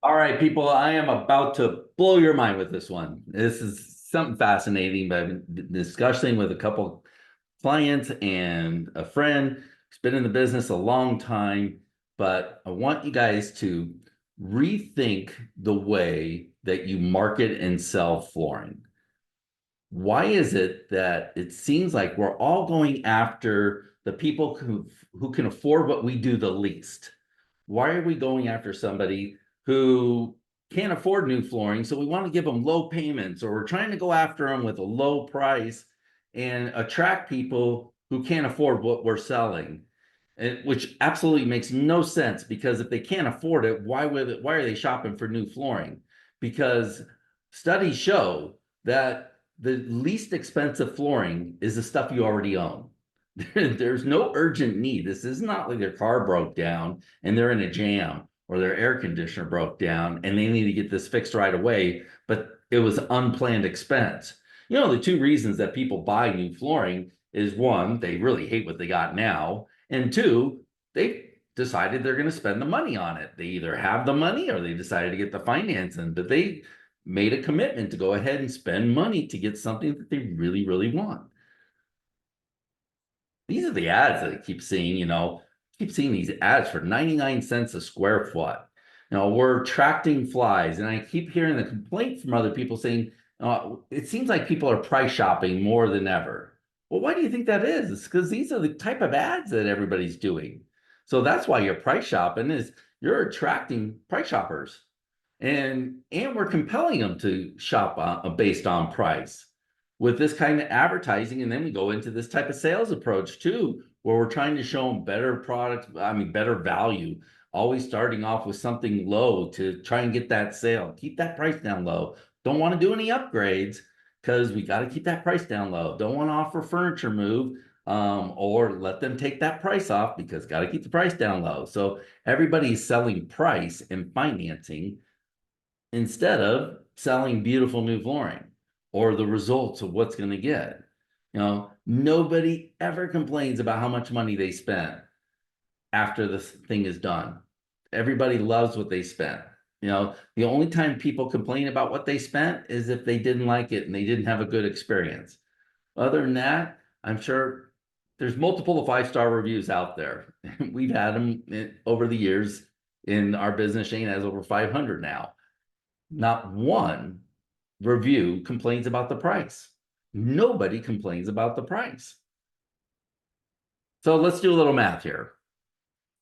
All right, people, I am about to blow your mind with this one. This is something fascinating, but I've been discussing with a couple clients and a friend who's been in the business a long time. But I want you guys to rethink the way that you market and sell flooring. Why is it that it seems like we're all going after the people who can afford what we do the least? Why are we going after somebody who can't afford new flooring? So we want to give them low payments, or we're trying to go after them with a low price and attract people who can't afford what we're selling. Which absolutely makes no sense, because if they can't afford it, why are they shopping for new flooring? Because studies show that the least expensive flooring is the stuff you already own. There's no urgent need. This is not like their car broke down and they're in a jam, or their air conditioner broke down and they need to get this fixed right away, but it was unplanned expense. The two reasons that people buy new flooring is, one, they really hate what they got now, and two, they decided they're going to spend the money on it. They either have the money or they decided to get the financing, but they made a commitment to go ahead and spend money to get something that they really, really want. These are the ads that I keep seeing, keep seeing these ads for 99 cents a square foot. We're attracting flies, and I keep hearing the complaint from other people saying, it seems like people are price shopping more than ever. Well, why do you think that is? It's because these are the type of ads that everybody's doing. So that's why you're price shopping, is you're attracting price shoppers. And we're compelling them to shop based on price with this kind of advertising. And then we go into this type of sales approach too, where we're trying to show them better products, better value, always starting off with something low to try and get that sale, keep that price down low. Don't want to do any upgrades because we got to keep that price down low. Don't want to offer furniture move, or let them take that price off, because got to keep the price down low. So everybody's selling price and financing instead of selling beautiful new flooring or the results of what's going to get. Nobody ever complains about how much money they spent after this thing is done. Everybody loves what they spent. The only time people complain about what they spent is if they didn't like it and they didn't have a good experience. Other than that, I'm sure there's multiple 5-star reviews out there. We've had them over the years in our business. Shane has over 500 now. Not one review complains about the price. Nobody complains about the price. So let's do a little math here.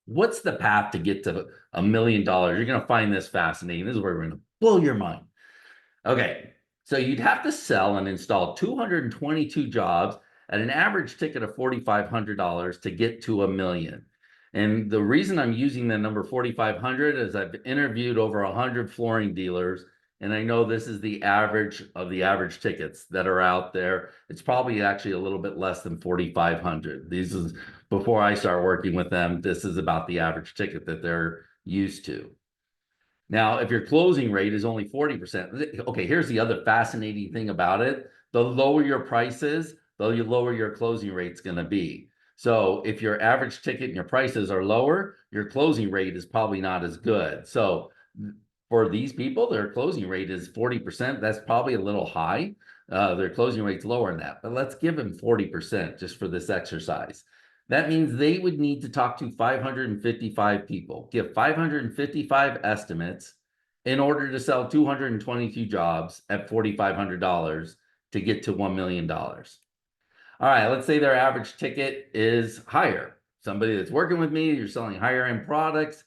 What's the path to get to $1 million? You're going to find this fascinating. This is where we're going to blow your mind. Okay, so you'd have to sell and install 222 jobs at an average ticket of $4,500 to get to $1 million. And the reason I'm using the number 4,500 is I've interviewed over 100 flooring dealers, and I know this is the average of the average tickets that are out there. It's probably actually a little bit less than 4,500. These is before I start working with them. This is about the average ticket that they're used to. Now, if your closing rate is only 40%, okay, here's the other fascinating thing about it. The lower your price is, the lower your closing rate's going to be. So if your average ticket and your prices are lower, your closing rate is probably not as good. So for these people, their closing rate is 40%. That's probably a little high. Their closing rate's lower than that. But let's give them 40% just for this exercise. That means they would need to talk to 555 people, give 555 estimates in order to sell 222 jobs at $4,500 to get to $1 million. All right, let's say their average ticket is higher. Somebody that's working with me, you're selling higher end products,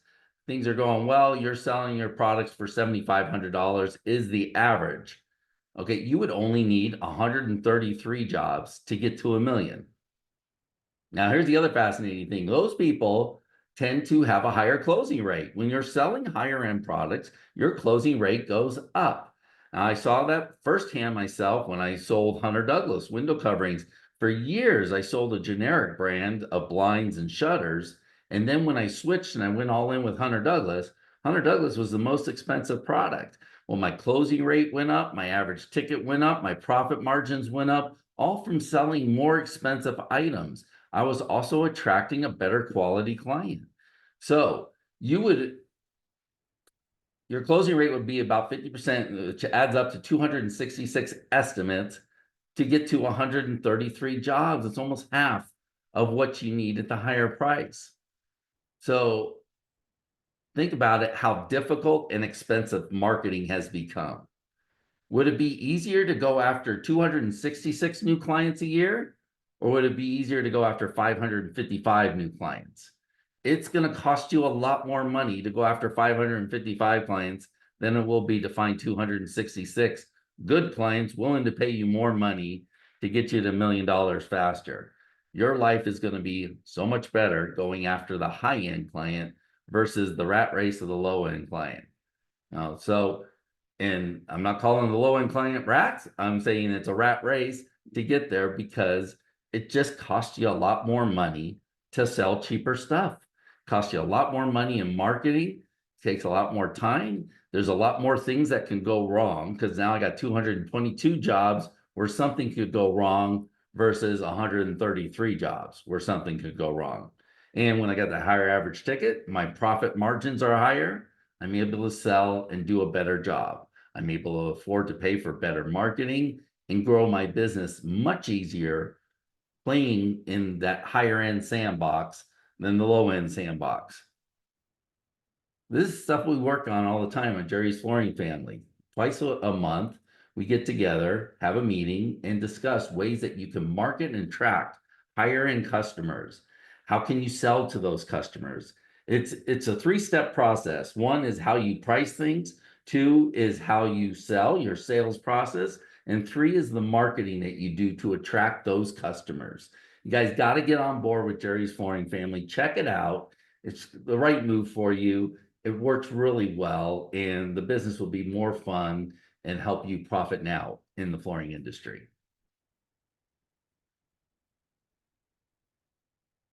things are going well, you're selling your products for $7,500 is the average. Okay, you would only need 133 jobs to get to $1 million. Now, here's the other fascinating thing. Those people tend to have a higher closing rate. When you're selling higher end products, your closing rate goes up. Now, I saw that firsthand myself when I sold Hunter Douglas window coverings. For years, I sold a generic brand of blinds and shutters. And then when I switched and I went all in with Hunter Douglas was the most expensive product. Well, my closing rate went up, my average ticket went up, my profit margins went up, all from selling more expensive items. I was also attracting a better quality client. So you would your closing rate would be about 50%, which adds up to 266 estimates to get to 133 jobs. It's almost half of what you need at the higher price. So think about it, how difficult and expensive marketing has become. Would it be easier to go after 266 new clients a year? Or would it be easier to go after 555 new clients? It's going to cost you a lot more money to go after 555 clients than it will be to find 266 good clients willing to pay you more money to get you to $1 million faster. Your life is going to be so much better going after the high-end client versus the rat race of the low-end client. And I'm not calling the low-end client rats. I'm saying it's a rat race to get there because it just costs you a lot more money to sell cheaper stuff. Costs you a lot more money in marketing. Takes a lot more time. There's a lot more things that can go wrong because now I got 222 jobs where something could go wrong versus 133 jobs where something could go wrong. And when I got the higher average ticket, my profit margins are higher. I'm able to sell and do a better job. I'm able to afford to pay for better marketing and grow my business much easier playing in that higher end sandbox than the low end sandbox. This is stuff we work on all the time at Jerry's Flooring Family. Twice a month, we get together, have a meeting, and discuss ways that you can market and attract higher end customers. How can you sell to those customers? It's a three-step process. One is how you price things. Two is how you sell, your sales process. And three is the marketing that you do to attract those customers. You guys got to get on board with Jerry's Flooring Family. Check it out. It's the right move for you. It works really well, and the business will be more fun and help you profit now in the flooring industry.